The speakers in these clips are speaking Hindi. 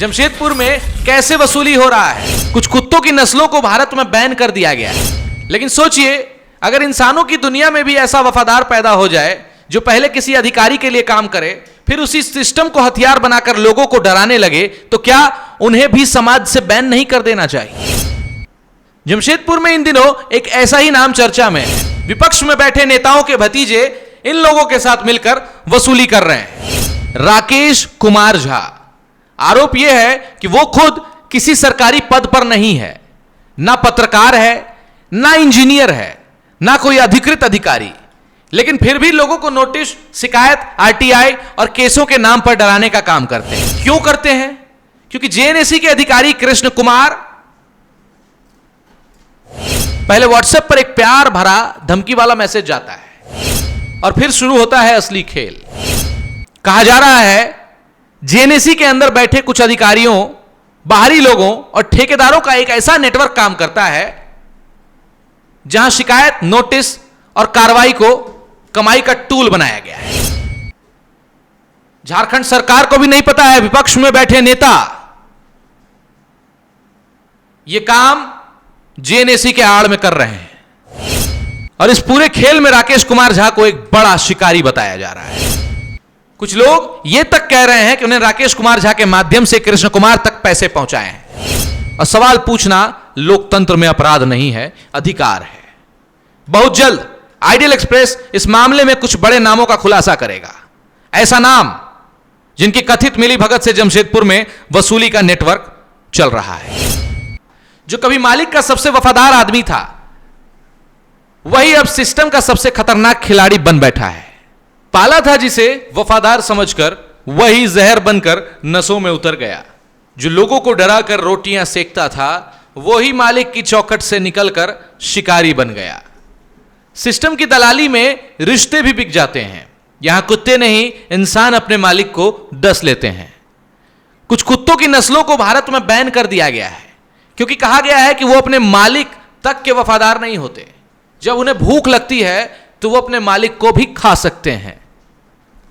जमशेदपुर में कैसे वसूली हो रहा है। कुछ कुत्तों की नस्लों को भारत में बैन कर दिया गया है, लेकिन सोचिए अगर इंसानों की दुनिया में भी ऐसा वफादार पैदा हो जाए जो पहले किसी अधिकारी के लिए काम करे, फिर उसी सिस्टम को हथियार बनाकर लोगों को डराने लगे, तो क्या उन्हें भी समाज से बैन नहीं कर देना चाहिए। जमशेदपुर में इन दिनों एक ऐसा ही नाम चर्चा में है। विपक्ष में बैठे नेताओं के भतीजे इन लोगों के साथ मिलकर वसूली कर रहे हैं। राकेश कुमार झा, आरोप यह है कि वो खुद किसी सरकारी पद पर नहीं है, ना पत्रकार है, ना इंजीनियर है, ना कोई अधिकृत अधिकारी, लेकिन फिर भी लोगों को नोटिस, शिकायत, आरटीआई और केसों के नाम पर डराने का काम करते हैं। क्यों करते हैं? क्योंकि जेएनएससी के अधिकारी कृष्ण कुमार पहले व्हाट्सएप पर एक प्यार भरा धमकी वाला मैसेज जाता है और फिर शुरू होता है असली खेल। कहा जा रहा है जेएनएससी के अंदर बैठे कुछ अधिकारियों, बाहरी लोगों और ठेकेदारों का एक ऐसा नेटवर्क काम करता है जहां शिकायत, नोटिस और कार्रवाई को कमाई का टूल बनाया गया है। झारखंड सरकार को भी नहीं पता है, विपक्ष में बैठे नेता यह काम जेएनएससी के आड़ में कर रहे हैं और इस पूरे खेल में राकेश कुमार झा को एक बड़ा शिकारी बताया जा रहा है। कुछ लोग यह तक कह रहे हैं कि उन्हें राकेश कुमार झा के माध्यम से कृष्ण कुमार तक पैसे पहुंचाए हैं और सवाल पूछना लोकतंत्र में अपराध नहीं है, अधिकार है। बहुत जल्द आइडियल एक्सप्रेस इस मामले में कुछ बड़े नामों का खुलासा करेगा। ऐसा नाम जिनकी कथित मिलीभगत से जमशेदपुर में वसूली का नेटवर्क चल रहा है। जो कभी मालिक का सबसे वफादार आदमी था, वही अब सिस्टम का सबसे खतरनाक खिलाड़ी बन बैठा है। पाला था जिसे वफादार समझकर, वही जहर बनकर नसों में उतर गया। जो लोगों को डराकर रोटियां सेकता था, वही मालिक की चौखट से निकलकर शिकारी बन गया। सिस्टम की दलाली में रिश्ते भी बिक जाते हैं। यहां कुत्ते नहीं, इंसान अपने मालिक को डस लेते हैं। कुछ कुत्तों की नस्लों को भारत में बैन कर दिया गया है क्योंकि कहा गया है कि वो अपने मालिक तक के वफादार नहीं होते। जब उन्हें भूख लगती है तो वो अपने मालिक को भी खा सकते हैं,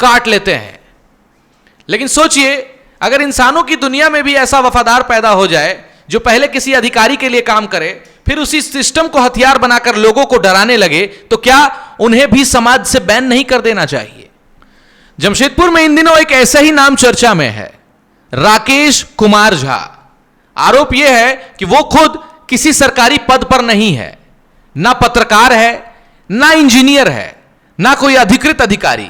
काट लेते हैं। लेकिन सोचिए अगर इंसानों की दुनिया में भी ऐसा वफादार पैदा हो जाए जो पहले किसी अधिकारी के लिए काम करे, फिर उसी सिस्टम को हथियार बनाकर लोगों को डराने लगे, तो क्या उन्हें भी समाज से बैन नहीं कर देना चाहिए। जमशेदपुर में इन दिनों एक ऐसा ही नाम चर्चा में है, राकेश कुमार झा। आरोप यह है कि वो खुद किसी सरकारी पद पर नहीं है, ना पत्रकार है, ना इंजीनियर है, ना कोई अधिकृत अधिकारी,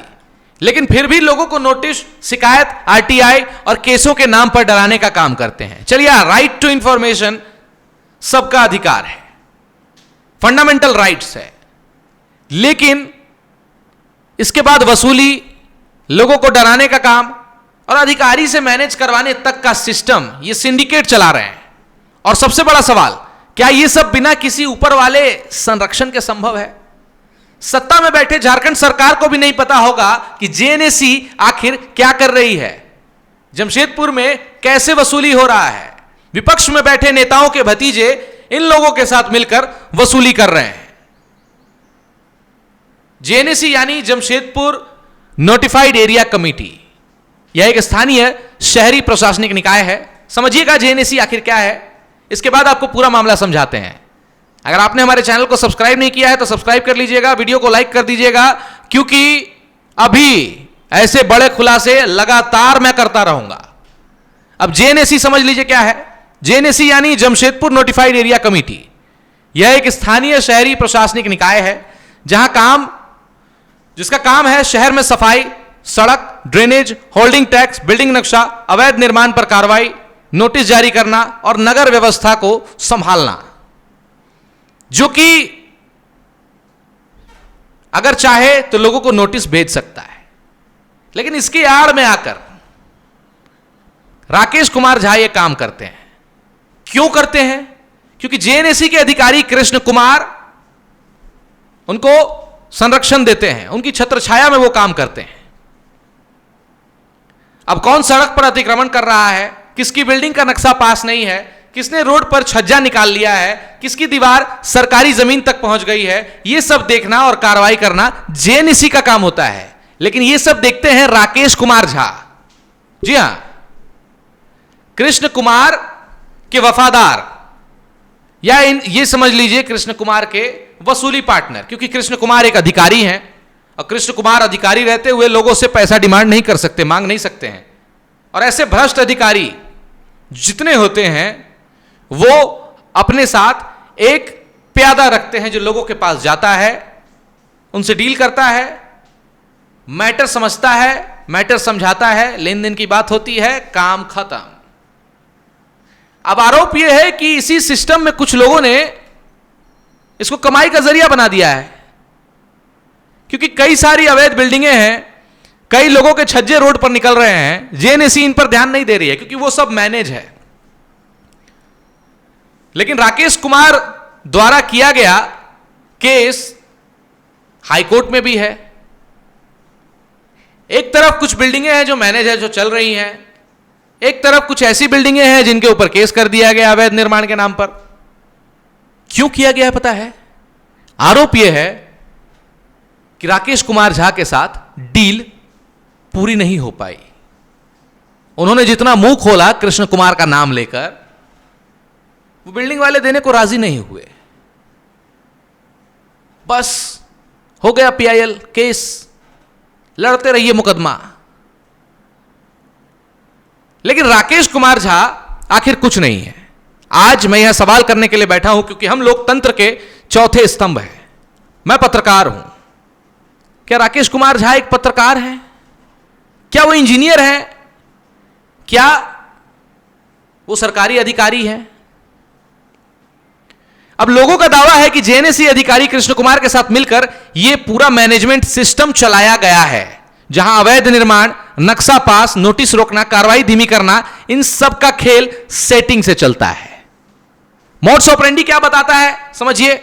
लेकिन फिर भी लोगों को नोटिस, शिकायत, आरटीआई और केसों के नाम पर डराने का काम करते हैं। चलिए, राइट टू इंफॉर्मेशन सबका अधिकार है, फंडामेंटल राइट्स है, लेकिन इसके बाद वसूली, लोगों को डराने का काम और अधिकारी से मैनेज करवाने तक का सिस्टम, ये सिंडिकेट चला रहे हैं। और सबसे बड़ा सवाल, क्या ये सब बिना किसी ऊपर वाले संरक्षण के संभव है? सत्ता में बैठे झारखंड सरकार को भी नहीं पता होगा कि जेएनएससी आखिर क्या कर रही है, जमशेदपुर में कैसे वसूली हो रहा है। विपक्ष में बैठे नेताओं के भतीजे इन लोगों के साथ मिलकर वसूली कर रहे हैं। जेएनएससी यानी जमशेदपुर नोटिफाइड एरिया कमेटी, यह एक स्थानीय शहरी प्रशासनिक निकाय है। समझिएगा जेएनएससी आखिर क्या है, इसके बाद आपको पूरा मामला समझाते हैं। अगर आपने हमारे चैनल को सब्सक्राइब नहीं किया है तो सब्सक्राइब कर लीजिएगा, वीडियो को लाइक कर दीजिएगा, क्योंकि अभी ऐसे बड़े खुलासे लगातार मैं करता रहूंगा। अब जेएनएससी समझ लीजिए क्या है। जेएनएससी यानी जमशेदपुर नोटिफाइड एरिया कमेटी, यह एक स्थानीय शहरी प्रशासनिक निकाय है जिसका काम है शहर में सफाई, सड़क, ड्रेनेज, होल्डिंग टैक्स, बिल्डिंग नक्शा, अवैध निर्माण पर कार्रवाई, नोटिस जारी करना और नगर व्यवस्था को संभालना। जो कि अगर चाहे तो लोगों को नोटिस भेज सकता है, लेकिन इसके आड़ में आकर राकेश कुमार झा ये काम करते हैं। क्यों करते हैं? क्योंकि जेएनएससी के अधिकारी कृष्ण कुमार उनको संरक्षण देते हैं, उनकी छत्रछाया में वो काम करते हैं। अब कौन सड़क पर अतिक्रमण कर रहा है, किसकी बिल्डिंग का नक्शा पास नहीं है, किसने रोड पर छज्जा निकाल लिया है, किसकी दीवार सरकारी जमीन तक पहुंच गई है, यह सब देखना और कार्रवाई करना जेएनएससी का काम होता है। लेकिन यह सब देखते हैं राकेश कुमार झा। जी हां, कृष्ण कुमार के वफादार, या ये समझ लीजिए कृष्ण कुमार के वसूली पार्टनर, क्योंकि कृष्ण कुमार एक अधिकारी हैं और कृष्ण कुमार अधिकारी रहते हुए लोगों से पैसा डिमांड नहीं कर सकते, मांग नहीं सकते हैं। और ऐसे भ्रष्ट अधिकारी जितने होते हैं वो अपने साथ एक प्यादा रखते हैं जो लोगों के पास जाता है, उनसे डील करता है, मैटर समझता है, मैटर समझाता है, लेन देन की बात होती है, काम खत्म। अब आरोप यह है कि इसी सिस्टम में कुछ लोगों ने इसको कमाई का जरिया बना दिया है, क्योंकि कई सारी अवैध बिल्डिंगें हैं, कई लोगों के छज्जे रोड पर निकल रहे हैं, जेएनएसी इन पर ध्यान नहीं दे रही है क्योंकि वो सब मैनेज है। लेकिन राकेश कुमार द्वारा किया गया केस हाईकोर्ट में भी है। एक तरफ कुछ बिल्डिंगें हैं जो मैनेज है, जो चल रही हैं, एक तरफ कुछ ऐसी बिल्डिंगें हैं जिनके ऊपर केस कर दिया गया अवैध निर्माण के नाम पर। क्यों किया गया है पता है? आरोप यह है कि राकेश कुमार झा के साथ डील पूरी नहीं हो पाई। उन्होंने जितना मुंह खोला कृष्ण कुमार का नाम लेकर, वो बिल्डिंग वाले देने को राजी नहीं हुए। बस हो गया पीआईएल केस, लड़ते रहिए मुकदमा। लेकिन राकेश कुमार झा आखिर कुछ नहीं है। आज मैं यहां सवाल करने के लिए बैठा हूं क्योंकि हम लोकतंत्र के चौथे स्तंभ हैं। मैं पत्रकार हूं। क्या राकेश कुमार झा एक पत्रकार है? क्या वो इंजीनियर है? क्या वो सरकारी अधिकारी है? अब लोगों का दावा है कि जेएनएसी अधिकारी कृष्ण कुमार के साथ मिलकर यह पूरा मैनेजमेंट सिस्टम चलाया गया है, जहां अवैध निर्माण, नक्शा पास, नोटिस रोकना, कार्रवाई धीमी करना, इन सब का खेल सेटिंग से चलता है। मोड्स ऑपरेंडी क्या बताता है? समझिए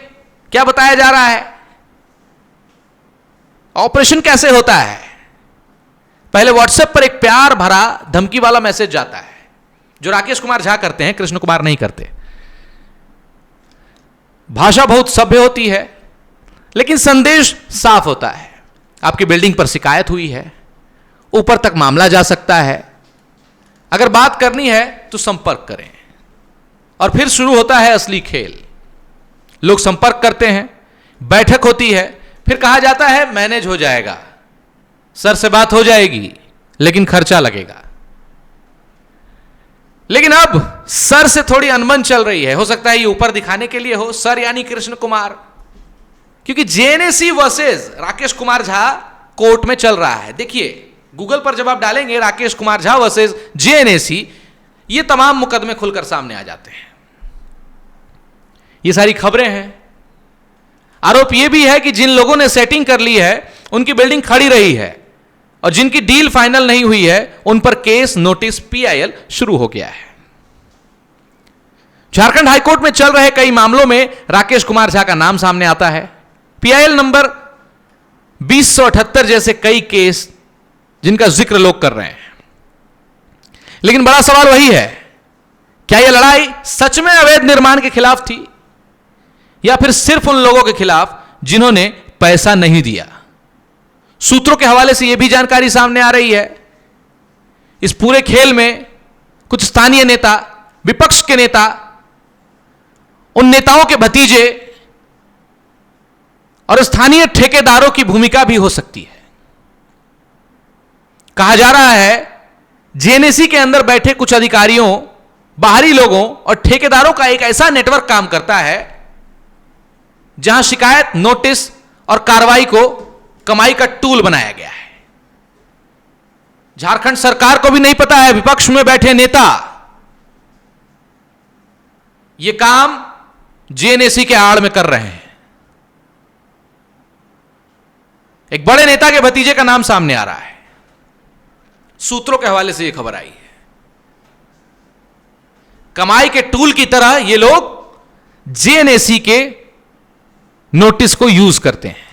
क्या बताया जा रहा है। ऑपरेशन कैसे होता है? पहले व्हाट्सएप पर एक प्यार भरा धमकी वाला मैसेज जाता है, जो राकेश कुमार झा करते हैं, कृष्ण कुमार नहीं करते। भाषा बहुत सभ्य होती है, लेकिन संदेश साफ होता है। आपकी बिल्डिंग पर शिकायत हुई है, ऊपर तक मामला जा सकता है, अगर बात करनी है तो संपर्क करें। और फिर शुरू होता है असली खेल। लोग संपर्क करते हैं, बैठक होती है, फिर कहा जाता है मैनेज हो जाएगा, सर से बात हो जाएगी, लेकिन खर्चा लगेगा। लेकिन अब सर से थोड़ी अनबन चल रही है। हो सकता है ये ऊपर दिखाने के लिए हो, सर यानी कृष्ण कुमार, क्योंकि JNAC versus Rakesh Kumar Jha court में चल रहा है। देखिए गूगल पर जब आप डालेंगे राकेश कुमार झा वर्सेस जेएनएसी, ये तमाम मुकदमे खुलकर सामने आ जाते हैं। ये सारी खबरें हैं। आरोप यह भी है कि जिन लोगों ने सेटिंग कर ली है उनकी बिल्डिंग खड़ी रही है, और जिनकी डील फाइनल नहीं हुई है उन पर केस, नोटिस, पीआईएल शुरू हो गया है। झारखंड हाईकोर्ट में चल रहे कई मामलों में राकेश कुमार झा का नाम सामने आता है। पीआईएल नंबर 2078 जैसे कई केस जिनका जिक्र लोग कर रहे हैं। लेकिन बड़ा सवाल वही है, क्या यह लड़ाई सच में अवैध निर्माण के खिलाफ थी, या फिर सिर्फ उन लोगों के खिलाफ जिन्होंने पैसा नहीं दिया? सूत्रों के हवाले से यह भी जानकारी सामने आ रही है, इस पूरे खेल में कुछ स्थानीय नेता, विपक्ष के नेता, उन नेताओं के भतीजे और स्थानीय ठेकेदारों की भूमिका भी हो सकती है। कहा जा रहा है जेएनएसी के अंदर बैठे कुछ अधिकारियों, बाहरी लोगों और ठेकेदारों का एक ऐसा नेटवर्क काम करता है जहां शिकायत, नोटिस और कार्रवाई को कमाई का टूल बनाया गया है। झारखंड सरकार को भी नहीं पता है, विपक्ष में बैठे नेता यह काम जेएनएसी के आड़ में कर रहे हैं। एक बड़े नेता के भतीजे का नाम सामने आ रहा है, सूत्रों के हवाले से यह खबर आई है। कमाई के टूल की तरह ये लोग जेएनएसी के नोटिस को यूज करते हैं,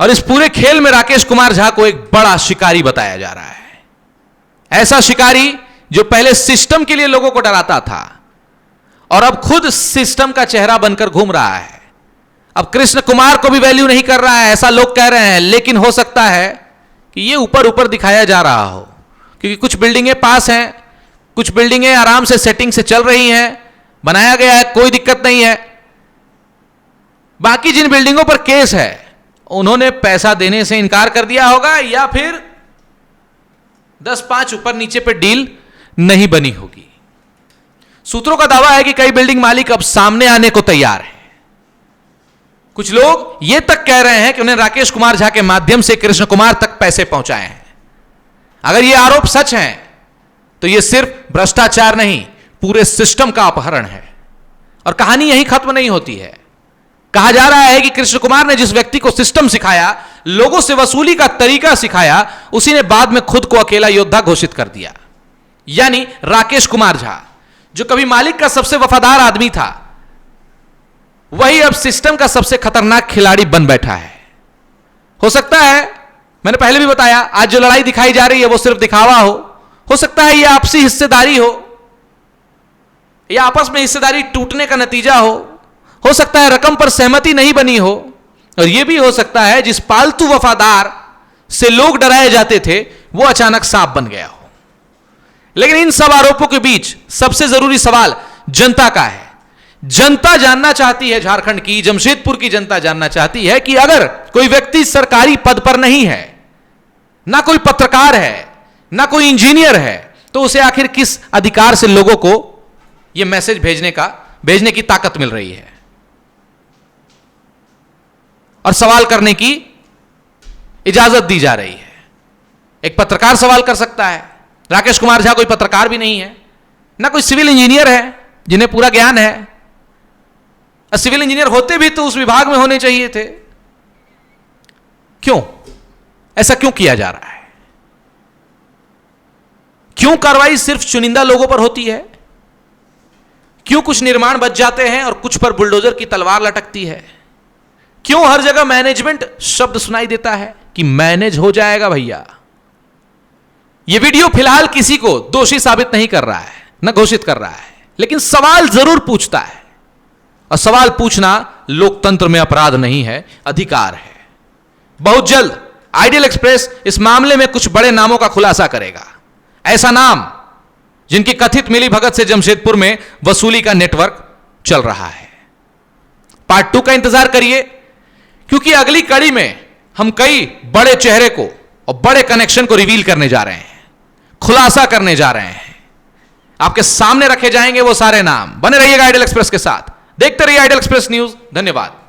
और इस पूरे खेल में राकेश कुमार झा को एक बड़ा शिकारी बताया जा रहा है। ऐसा शिकारी जो पहले सिस्टम के लिए लोगों को डराता था और अब खुद सिस्टम का चेहरा बनकर घूम रहा है। अब कृष्ण कुमार को भी वैल्यू नहीं कर रहा है, ऐसा लोग कह रहे हैं। लेकिन हो सकता है कि यह ऊपर ऊपर दिखाया जा रहा हो, क्योंकि कुछ बिल्डिंगें पास हैं, कुछ बिल्डिंगें आराम से सेटिंग से चल रही हैं, बनाया गया है, कोई दिक्कत नहीं है। बाकी जिन बिल्डिंगों पर केस है उन्होंने पैसा देने से इनकार कर दिया होगा, या फिर 10-5 ऊपर नीचे पे डील नहीं बनी होगी। सूत्रों का दावा है कि कई बिल्डिंग मालिक अब सामने आने को तैयार हैं। कुछ लोग यह तक कह रहे हैं कि उन्हें राकेश कुमार झा के माध्यम से कृष्ण कुमार तक पैसे पहुंचाए हैं। अगर यह आरोप सच है तो यह सिर्फ भ्रष्टाचार नहीं, पूरे सिस्टम का अपहरण है। और कहानी यहीं खत्म नहीं होती है। कहा जा रहा है कि कृष्ण कुमार ने जिस व्यक्ति को सिस्टम सिखाया, लोगों से वसूली का तरीका सिखाया, उसी ने बाद में खुद को अकेला योद्धा घोषित कर दिया। यानी राकेश कुमार झा, जो कभी मालिक का सबसे वफादार आदमी था, वही अब सिस्टम का सबसे खतरनाक खिलाड़ी बन बैठा है। हो सकता है, मैंने पहले भी बताया, आज जो लड़ाई दिखाई जा रही है वो सिर्फ दिखावा हो सकता है यह आपसी हिस्सेदारी हो, या आपस में हिस्सेदारी टूटने का नतीजा हो सकता है रकम पर सहमति नहीं बनी हो, और यह भी हो सकता है जिस पालतू वफादार से लोग डराए जाते थे वो अचानक सांप बन गया हो। लेकिन इन सब आरोपों के बीच सबसे जरूरी सवाल जनता का है। जनता जानना चाहती है, झारखंड की, जमशेदपुर की जनता जानना चाहती है कि अगर कोई व्यक्ति सरकारी पद पर नहीं है, ना कोई पत्रकार है, ना कोई इंजीनियर है, तो उसे आखिर किस अधिकार से लोगों को यह मैसेज भेजने की ताकत मिल रही है और सवाल करने की इजाजत दी जा रही है। एक पत्रकार सवाल कर सकता है, राकेश कुमार झा कोई पत्रकार भी नहीं है, ना कोई सिविल इंजीनियर है जिन्हें पूरा ज्ञान है। सिविल इंजीनियर होते भी तो उस विभाग में होने चाहिए थे। क्यों ऐसा क्यों किया जा रहा है? क्यों कार्रवाई सिर्फ चुनिंदा लोगों पर होती है? क्यों कुछ निर्माण बच जाते हैं और कुछ पर बुलडोजर की तलवार लटकती है? क्यों हर जगह मैनेजमेंट शब्द सुनाई देता है कि मैनेज हो जाएगा भैया? यह वीडियो फिलहाल किसी को दोषी साबित नहीं कर रहा है, न घोषित कर रहा है, लेकिन सवाल जरूर पूछता है। और सवाल पूछना लोकतंत्र में अपराध नहीं है, अधिकार है। बहुत जल्द आइडियल एक्सप्रेस इस मामले में कुछ बड़े नामों का खुलासा करेगा। ऐसा नाम जिनकी कथित मिलीभगत से जमशेदपुर में वसूली का नेटवर्क चल रहा है। पार्ट 2 का इंतजार करिए, क्योंकि अगली कड़ी में हम कई बड़े चेहरे को और बड़े कनेक्शन को रिवील करने जा रहे हैं, खुलासा करने जा रहे हैं। आपके सामने रखे जाएंगे वो सारे नाम। बने रहिएगा आइडियल एक्सप्रेस के साथ, देखते रहिए आइडियल एक्सप्रेस न्यूज। धन्यवाद।